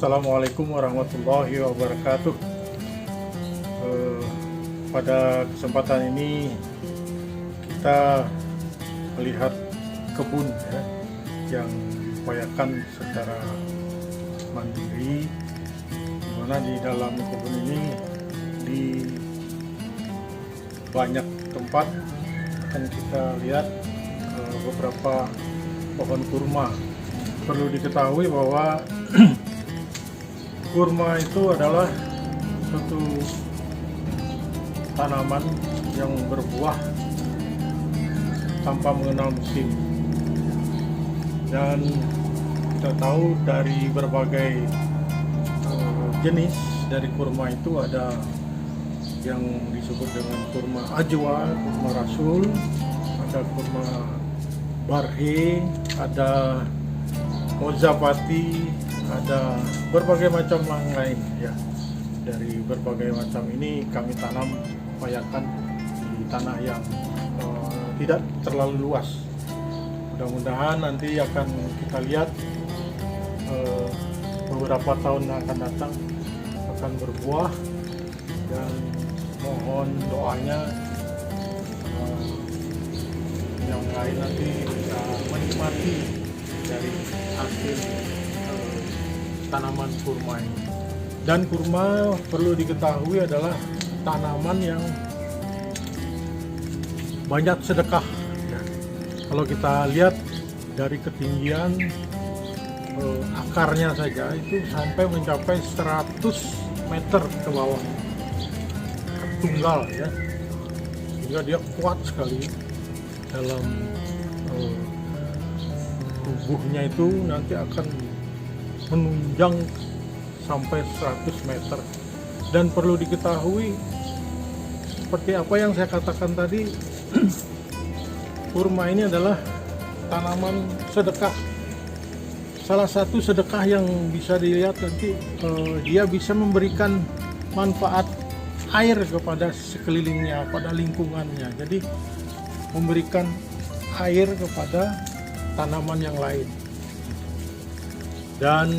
Assalamualaikum warahmatullahi wabarakatuh. Pada kesempatan ini kita melihat kebun ya, yang diupayakan secara mandiri, di mana di dalam kebun ini di banyak tempat akan kita lihat beberapa pohon kurma. Perlu diketahui bahwa kurma itu adalah suatu tanaman yang berbuah tanpa mengenal musim, dan kita tahu dari berbagai jenis dari kurma itu ada yang disebut dengan kurma ajwa, kurma rasul, ada kurma barhe, ada mozapati, ada berbagai macam yang lain ya. Dari berbagai macam ini kami tanam, upayakan di tanah yang tidak terlalu luas. Mudah-mudahan nanti akan kita lihat beberapa tahun yang akan datang akan berbuah, dan mohon doanya yang lain nanti bisa menikmati dari hasil tanaman kurma ini. Dan kurma perlu diketahui adalah tanaman yang banyak sedekah ya. Kalau kita lihat dari ketinggian akarnya saja itu sampai mencapai 100 meter ke bawah, tunggal ya, sehingga dia kuat sekali dalam tubuhnya. Itu nanti akan menunjang sampai 100 meter. Dan perlu diketahui seperti apa yang saya katakan tadi, kurma ini adalah tanaman sedekah. Salah satu sedekah yang bisa dilihat nanti, dia bisa memberikan manfaat air kepada sekelilingnya, pada lingkungannya. Jadi memberikan air kepada tanaman yang lain. Dan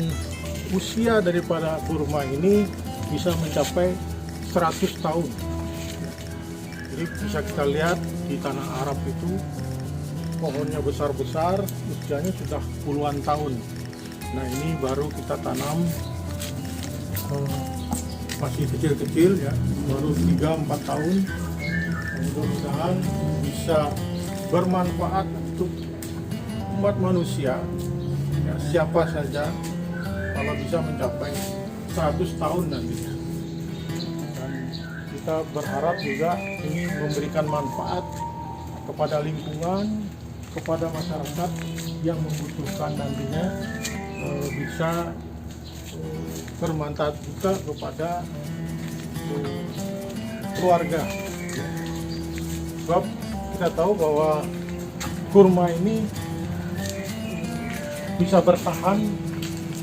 usia daripada kurma ini bisa mencapai 100 tahun. Jadi bisa kita lihat di tanah Arab itu pohonnya besar-besar, usianya sudah puluhan tahun. Nah ini baru kita tanam masih kecil-kecil ya, baru 3-4 tahun. Mudah-mudahan bisa bermanfaat untuk umat manusia ya, siapa saja, kalau bisa mencapai 100 tahun nantinya. Dan kita berharap juga ini memberikan manfaat kepada lingkungan, kepada masyarakat yang membutuhkan nantinya, bisa bermanfaat juga kepada keluarga. Sebab kita tahu bahwa kurma ini bisa bertahan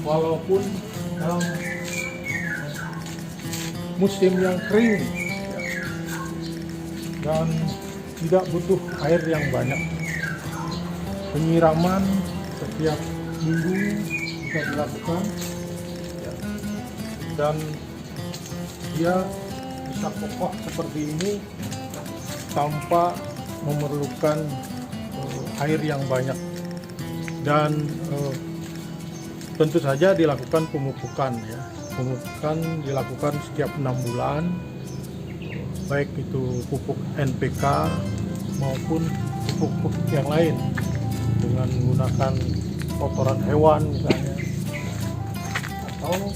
walaupun dalam musim yang kering dan tidak butuh air yang banyak. Penyiraman setiap minggu bisa dilakukan dan dia bisa kokoh seperti ini tanpa memerlukan air yang banyak. Dan tentu saja dilakukan pemupukan ya. Pemupukan dilakukan setiap 6 bulan, baik itu pupuk NPK maupun pupuk yang lain dengan menggunakan kotoran hewan misalnya, atau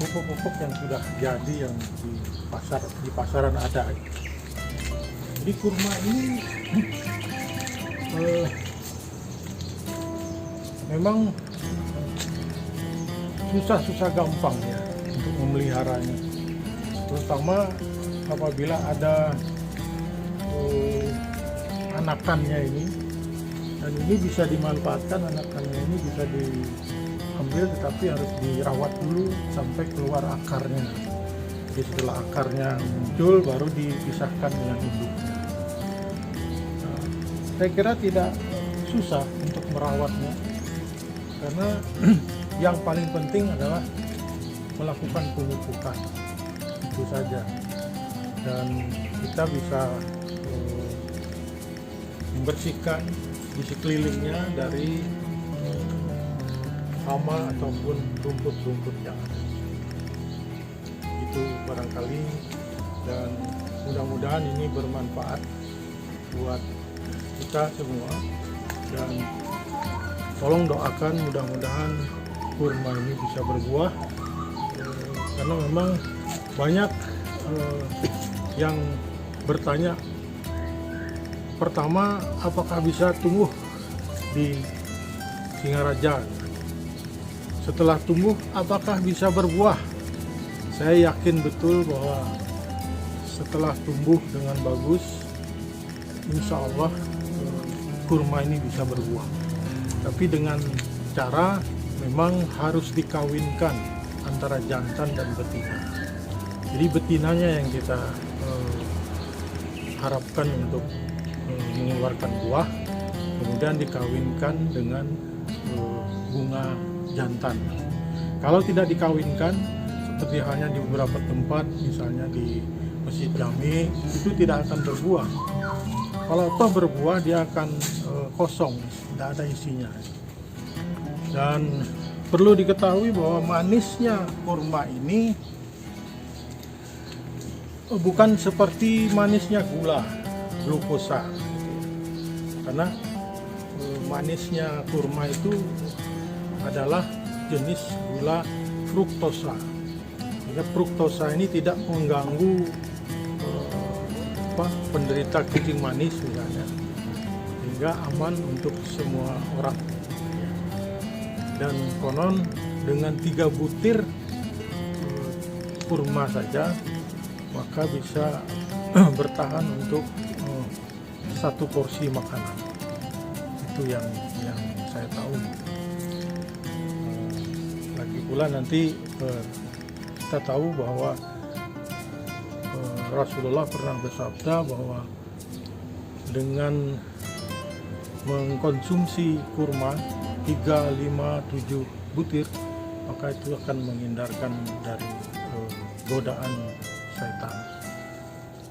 pupuk-pupuk yang sudah jadi yang di pasaran ada. Jadi kurma ini memang susah gampang ya untuk memeliharanya, terutama apabila ada anakannya ini. Dan ini bisa dimanfaatkan, anakannya ini bisa diambil, tetapi harus dirawat dulu sampai keluar akarnya. Jadi setelah akarnya muncul baru dipisahkan dengan induknya. Nah, saya kira tidak susah untuk merawatnya, karena yang paling penting adalah melakukan pemupukan, itu saja. Dan kita bisa membersihkan di sekelilingnya dari hama ataupun rumput-rumput yang ada. Itu barangkali, dan mudah-mudahan ini bermanfaat buat kita semua, dan tolong doakan mudah-mudahan kurma ini bisa berbuah, karena memang banyak yang bertanya, pertama, apakah bisa tumbuh di Singaraja? Setelah tumbuh, apakah bisa berbuah? Saya yakin betul bahwa setelah tumbuh dengan bagus, insya Allah kurma ini bisa berbuah. Tapi dengan cara memang harus dikawinkan antara jantan dan betina. Jadi betinanya yang kita harapkan untuk mengeluarkan buah, kemudian dikawinkan dengan bunga jantan. Kalau tidak dikawinkan, seperti halnya di beberapa tempat, misalnya di Masjid Jami, itu tidak akan berbuah. Kalau toh berbuah, dia akan kosong, tidak ada isinya. Dan perlu diketahui bahwa manisnya kurma ini bukan seperti manisnya gula, glukosa. Karena manisnya kurma itu adalah jenis gula fruktosa. Sehingga fruktosa ini tidak mengganggu penderita kencing manis misalnya, sehingga aman untuk semua orang. Dan konon dengan 3 butir kurma saja maka bisa bertahan untuk 1 porsi makanan. Itu yang saya tahu. Lagi pula nanti kita tahu bahwa Rasulullah pernah bersabda bahwa dengan mengkonsumsi kurma 3, 5, 7 butir, maka itu akan menghindarkan dari godaan setan.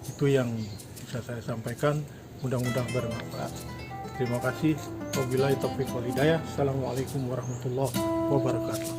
Itu yang bisa saya sampaikan, mudah-mudahan bermanfaat. Terima kasih. Wabillahi taufiq wal hidayah. Assalamualaikum warahmatullahi wabarakatuh.